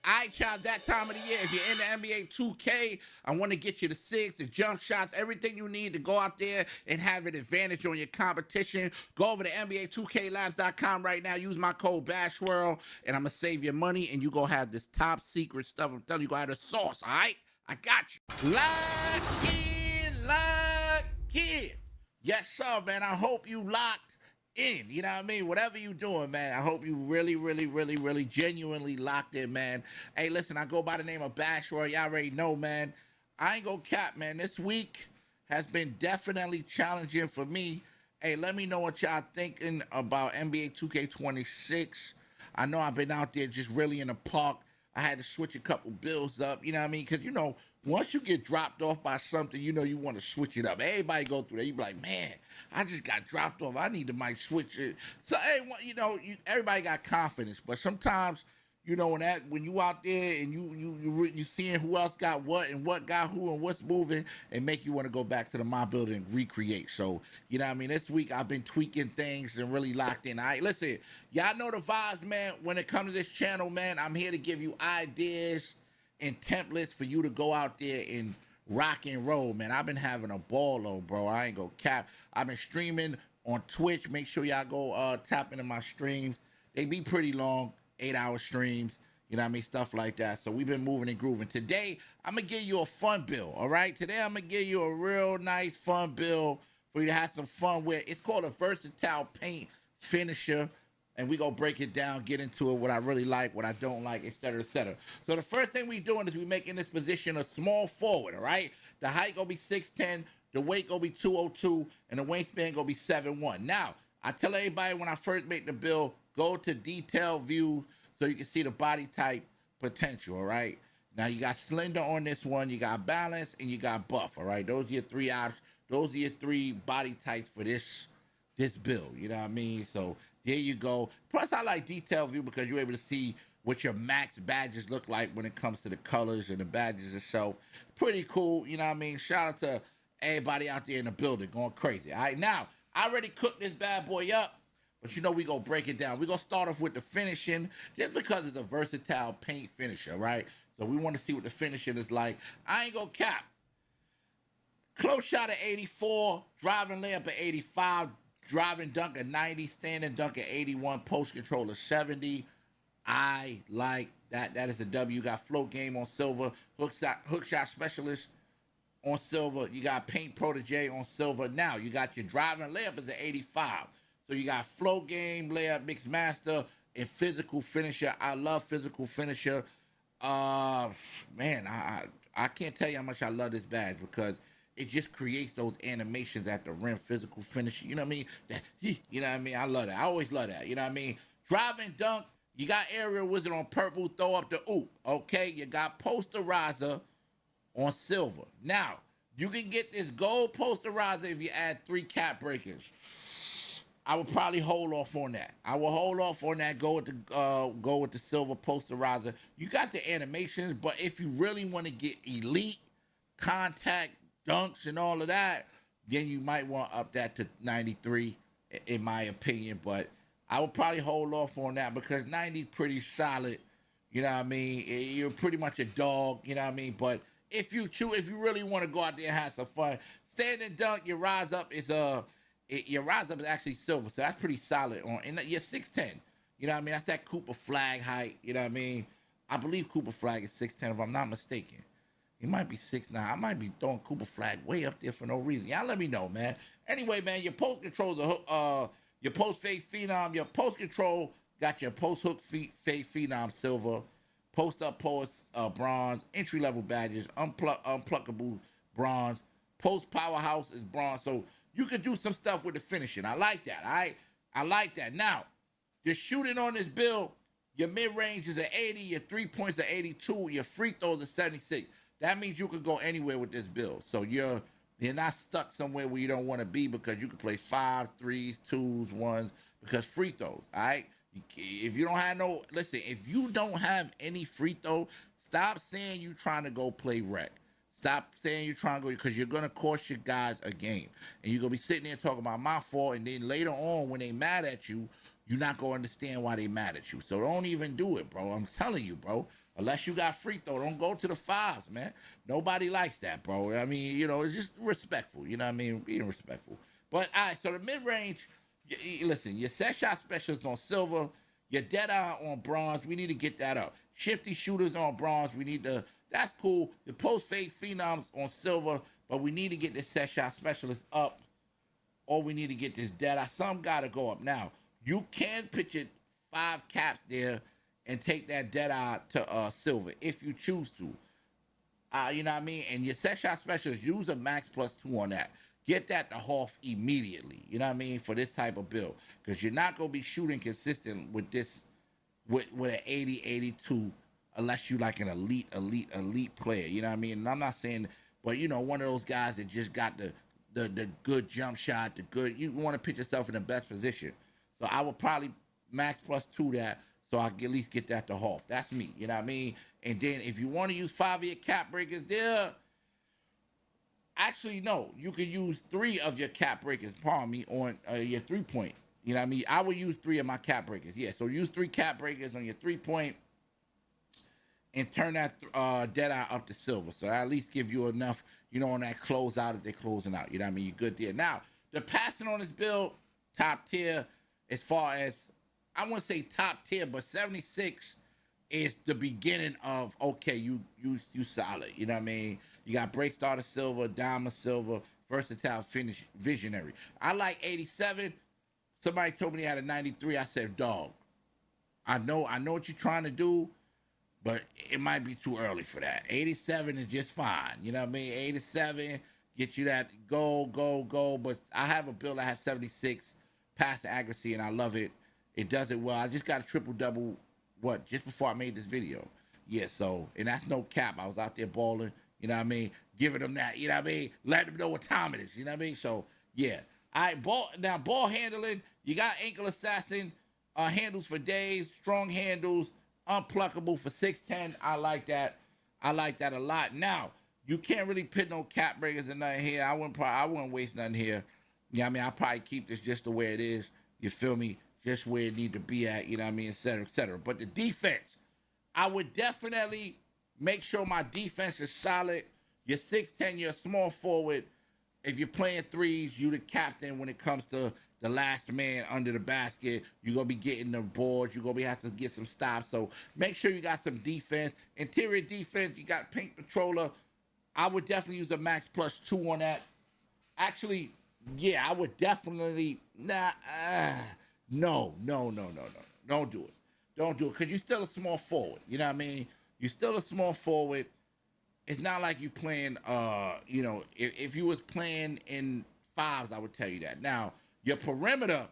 All right, child, that time of the year. If you're in the NBA 2K, I want to get you the six, the jump shots, everything you need to go out there and have an advantage on your competition. Go over to NBA2KLabs.com right now. Use my code BASHWORLD, and I'm going to save your money, and you going to have this top secret stuff. I'm telling you, going to have the sauce, all right? I got you. Lock in. Yes, sir, man. I hope you locked in. You know what I mean? Whatever you doing, man, I hope you really genuinely locked in, man. Hey, listen, I go by the name of BASHWORLD. Y'all already know, man. I ain't gonna cap, man. This week has been definitely challenging for me. Hey, let me know what y'all thinking about NBA 2K26. I know I've been out there just really in the park. I had to switch a couple bills up, you know what I mean? Because, once you get dropped off by something, you want to switch it up. Everybody go through that. You be like, man, I just got dropped off. I need to might switch it. So, hey, everybody got confidence. But sometimes, when you out there and you seeing who else got what and what got who and what's moving, and make you want to go back to the my building and recreate. So, you know what I mean? This week I've been tweaking things and really locked in. All right, listen, y'all know the vibes, man. When it comes to this channel, man, I'm here to give you ideas and templates for you to go out there and rock and roll, man. I've been having a ball, though, bro. I ain't gonna cap. I've been streaming on Twitch. Make sure y'all go tap into my streams. They be pretty long, 8-hour streams. You know what I mean? Stuff like that. So we've been moving and grooving. Today, I'm going to give you a fun build, all right? Today, I'm going to give you a real nice fun build for you to have some fun with. It's called a versatile paint finisher. And we gonna break it down, get into it, what I really like, what I don't like, etc., etc. So the first thing we doing is we making this position a small forward, all right? The height gonna be 6'10", the weight gonna be 202, and the wingspan gonna be 7'1". Now, I tell everybody when I first make the build, go to detail view so you can see the body type potential, all right? Now, you got slender on this one, you got balance, and you got buff, all right? Those are your three options. Those are your three body types for this build, you know what I mean? So there you go. Plus, I like detail view because you're able to see what your max badges look like when it comes to the colors and the badges itself. Pretty cool, you know what I mean? Shout out to everybody out there in the building going crazy. All right, now, I already cooked this bad boy up, but we gonna break it down. We gonna start off with the finishing just because it's a versatile paint finisher, right? So we want to see what the finishing is like. I ain't gonna cap. Close shot at 84, driving layup at 85, driving dunk at 90, standing dunk at 81, post control at 70. I like that. That is a W. You got float game on silver, hook shot specialist on silver. You got paint protege on silver. Now you got your driving layup is at 85. So you got float game, layup, mixed master, and physical finisher. I love physical finisher. Man, I can't tell you how much I love this badge because it just creates those animations at the rim, physical finish. You know what I mean? You know what I mean? I love that. I always love that. You know what I mean? Driving dunk, you got Aerial Wizard on purple, throw up the oop. Okay, you got Posterizer on silver. Now, you can get this gold Posterizer if you add 3 cap breakers. I would probably hold off on that. I will hold off on that. Go with the silver Posterizer. You got the animations, but if you really want to get elite contact dunks and all of that, then you might want to up that to 93, in my opinion. But I would probably hold off on that because 90 is pretty solid. You know what I mean? You're pretty much a dog. You know what I mean? But if you really want to go out there and have some fun, standing dunk, your rise up is actually silver, so that's pretty solid. And you're 6'10". You know what I mean? That's that Cooper flag height. You know what I mean? I believe Cooper flag is 6'10", if I'm not mistaken. He might be 6'9". I might be throwing Cooper flag way up there for no reason. Y'all let me know, man. Anyway, man, your post control, your post fade phenom, your post control got your post hook fade phenom silver, post up post bronze, entry level badges, unpluckable bronze, post powerhouse is bronze. So you could do some stuff with the finishing. I like that. All right, I like that. Now, the shooting on this build, your mid range is at 80, your 3 points are 82, your free throws are 76. That means you could go anywhere with this build. So you're not stuck somewhere where you don't want to be because you can play 5s, 3s, 2s, 1s, because free throws, all right? If you don't have if you don't have any free throw, stop saying you trying to go play rec. Stop saying you're trying to go because you're going to cost your guys a game. And you're going to be sitting there talking about my fault, and then later on when they mad at you, you're not going to understand why they mad at you. So don't even do it, bro. I'm telling you, bro. Unless you got free throw, don't go to the fives, man. Nobody likes that, bro. I mean, it's just respectful. You know what I mean? Being respectful. But all right, so the mid range, listen, your set shot specialists on silver, your dead eye on bronze. We need to get that up. Shifty shooters on bronze. We need to. That's cool. The post fade phenoms on silver, but we need to get the set shot specialist up, or we need to get this dead eye. Some gotta go up. Now you can pitch it 5 caps there and take that dead eye to silver if you choose to. You know what I mean? And your set shot specialist, use a max +2 on that. Get that to Hoff immediately. You know what I mean? For this type of build. Because you're not going to be shooting consistent with this, with an 80, 82, unless you like an elite player. You know what I mean? And I'm not saying, but one of those guys that just got the good jump shot, you want to put yourself in the best position. So I would probably max +2 that, so I can at least get that to Hoff. That's me, you know what I mean? And then if you want to use 5-year cap breakers, actually, no, you can use 3 of your cap breakers, pardon me, on your 3-point. You know what I mean? I would use 3 of my cap breakers. Yeah, so use 3 cap breakers on your 3-point and turn that dead eye up to silver. So at least give you enough, on that close out if they're closing out. You know what I mean? You're good there. Now, the passing on this build, top tier, as far as, I wouldn't say top tier, but 76 is the beginning of, okay, you solid. You know what I mean? You got break starter silver, diamond silver, versatile finish, visionary. I like 87. Somebody told me they had a 93. I said, dog, I know what you're trying to do, but it might be too early for that. 87 is just fine. You know what I mean? 87, get you that go. But I have a build, I have 76 pass accuracy, and I love it. It does it well. I just got a triple-double, just before I made this video. Yeah, so, and that's no cap. I was out there balling, you know what I mean? Giving them that, you know what I mean? Letting them know what time it is, you know what I mean? So, yeah. All right, ball handling, you got ankle assassin, handles for days, strong handles, unpluckable for 6'10". I like that. I like that a lot. Now, you can't really put no cap breakers in nothing here. I wouldn't waste nothing here. You know what I mean? I'll probably keep this just the way it is. You feel me? Just where it need to be at, you know what I mean, et cetera, et cetera. But the defense, I would definitely make sure my defense is solid. You're 6'10", you're a small forward. If you're playing threes, you the captain when it comes to the last man under the basket. You're going to be getting the boards. You're going to have to get some stops. So make sure you got some defense. Interior defense, you got paint patroller. I would definitely use a max +2 on that. Actually, yeah, I would definitely, no. Don't do it. Don't do it, because you're still a small forward. You know what I mean? You're still a small forward. It's not like you playing, if you was playing in fives, I would tell you that. Now, your perimeter,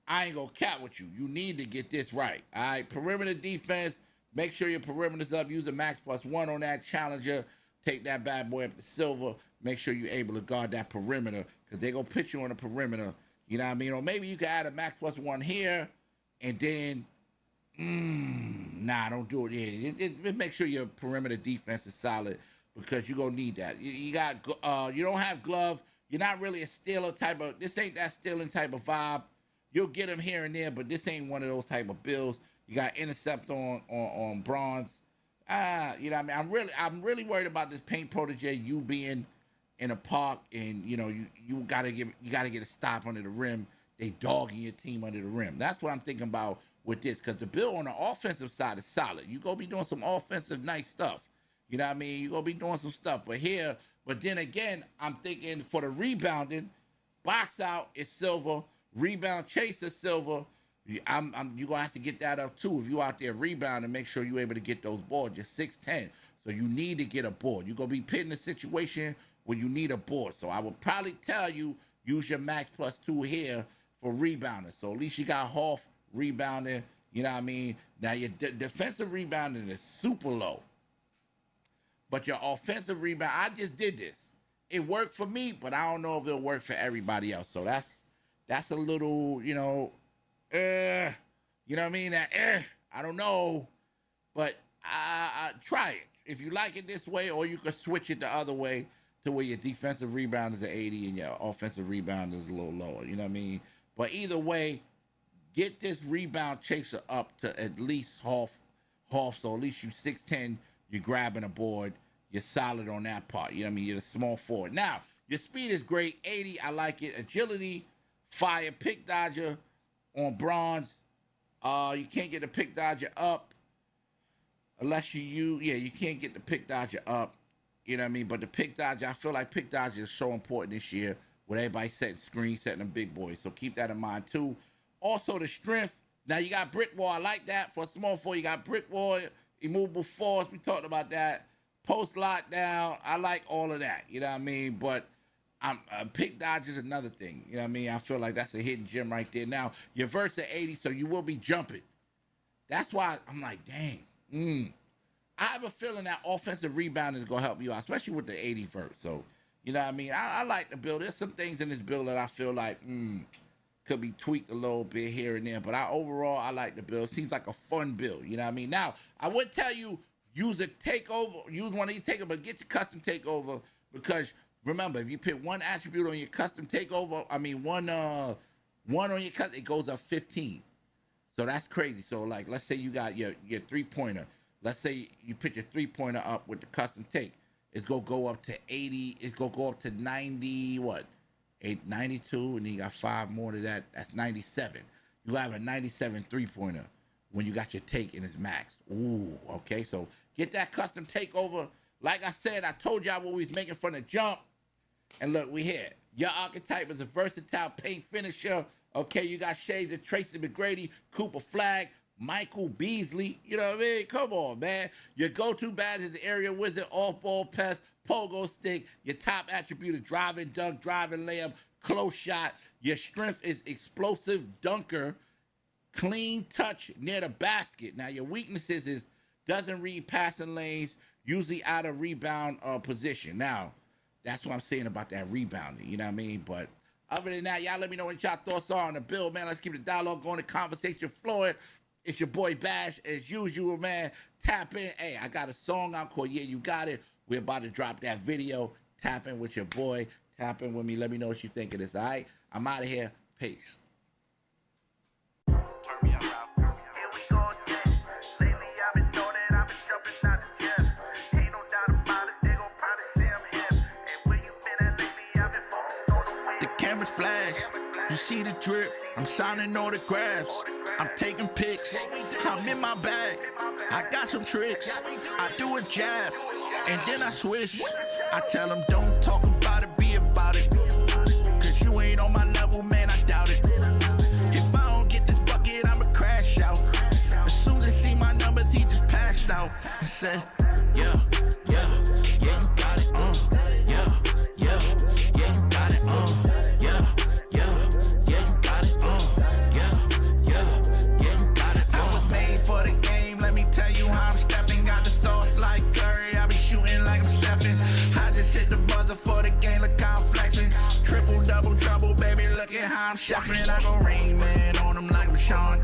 I ain't going to cap with you. You need to get this right. All right? Perimeter defense, make sure your perimeter's up. Use a max +1 on that challenger. Take that bad boy up to silver. Make sure you're able to guard that perimeter, because they're going to put you on the perimeter. You know what I mean? Or maybe you can add a max +1 here, and then, don't do it. Yeah, make sure your perimeter defense is solid, because you're gonna need that. You don't have glove. You're not really a stealer type of. This ain't that stealing type of vibe. You'll get them here and there, but this ain't one of those type of builds. You got intercept on bronze. You know what I mean? I'm really worried about this paint protege. You being in a park, and you gotta get a stop under the rim. They dogging your team under the rim. That's what I'm thinking about with this, because the build on the offensive side is solid. You gonna be doing some offensive nice stuff. You know what I mean? You gonna be doing some stuff. But then again, I'm thinking for the rebounding, box out is silver, rebound chase is silver. You gonna have to get that up too. If you out there rebounding, make sure you're able to get those boards. You're 6'10", so you need to get a board. You're gonna be put in a situation where you need a board. So I would probably tell you, use your max +2 here for rebounding. So at least you got Hoff rebounding, you know what I mean? Now your defensive rebounding is super low, but your offensive rebound, I just did this. It worked for me, but I don't know if it'll work for everybody else. So that's a little, you know what I mean? I don't know, but I try it. If you like it this way, or you can switch it the other way to where your defensive rebound is at 80 and your offensive rebound is a little lower, you know what I mean? But either way, get this rebound chaser up to at least Hoff half, so at least you 6'10", you're grabbing a board, you're solid on that part. You know what I mean? You're a small forward. Now, your speed is great, 80, I like it. Agility, fire, pick dodger on bronze. You can't get the pick dodger up unless you can't get the pick dodger up. You know what I mean? But the pick dodger, I feel like pick dodger is so important this year with everybody setting screens, setting them big boys. So keep that in mind too. Also the strength. Now you got brick wall. I like that. For a small forward, you got brick wall, immovable force. We talked about that. Post lockdown. I like all of that. You know what I mean? But pick dodge is another thing. You know what I mean? I feel like that's a hidden gem right there. Now, your verse at 80, so you will be jumping. That's why I'm like, dang. I have a feeling that offensive rebounding is going to help you out, especially with the 80 verse. So, you know what I mean? I like the build. There's some things in this build that I feel like could be tweaked a little bit here and there. But overall, I like the build. Seems like a fun build. You know what I mean? Now, I would tell you, use a takeover. Use one of these takeovers, but get your custom takeover because remember, if you pick one attribute on your custom takeover, one on your custom, it goes up 15. So that's crazy. So like, let's say you got your 3-pointer. Let's say you put your 3-pointer up with the custom take. It's gonna go up to 80. It's gonna go up to 90. What? 92, and then you got 5 more to that. That's 97. You have a 97 3-pointer when you got your take and it's maxed. Ooh, okay. So get that custom takeover. Like I said, I told y'all what we was making from the jump. And look, we here. Your archetype is a versatile paint finisher. Okay, you got shades of Tracy McGrady, Cooper Flag, Michael Beasley. You know what I mean? Come on, man. Your go-to bat is the area wizard, off-ball pest, pogo stick. Your top attribute is driving dunk, driving layup, close shot. Your strength is explosive dunker, clean touch near the basket. Now, your weaknesses is doesn't read passing lanes, usually out of rebound position. Now, that's what I'm saying about that rebounding, you know what I mean? But other than that, y'all let me know what y'all thoughts are on the build, man. Let's keep the dialogue going, the conversation flowing. It's your boy Bash, as usual, man. Tap in. Hey, I got a song out called Yeah, You Got It. We're about to drop that video. Tap in with your boy. Tap in with me. Let me know what you think of this, all right? I'm out of here. Peace. You see the drip, I'm signing autographs, I'm taking pics, I'm in my bag, I got some tricks, I do a jab, and then I switch, I tell them don't talk about it, be about it, cause you ain't on my level, man, I doubt it, if I don't get this bucket, I'ma crash out, as soon as he see my numbers, he just passed out, and said, yeah, you got it, yeah, you got it, I'm shuffling, I go Rain Man on them like I'm Sean.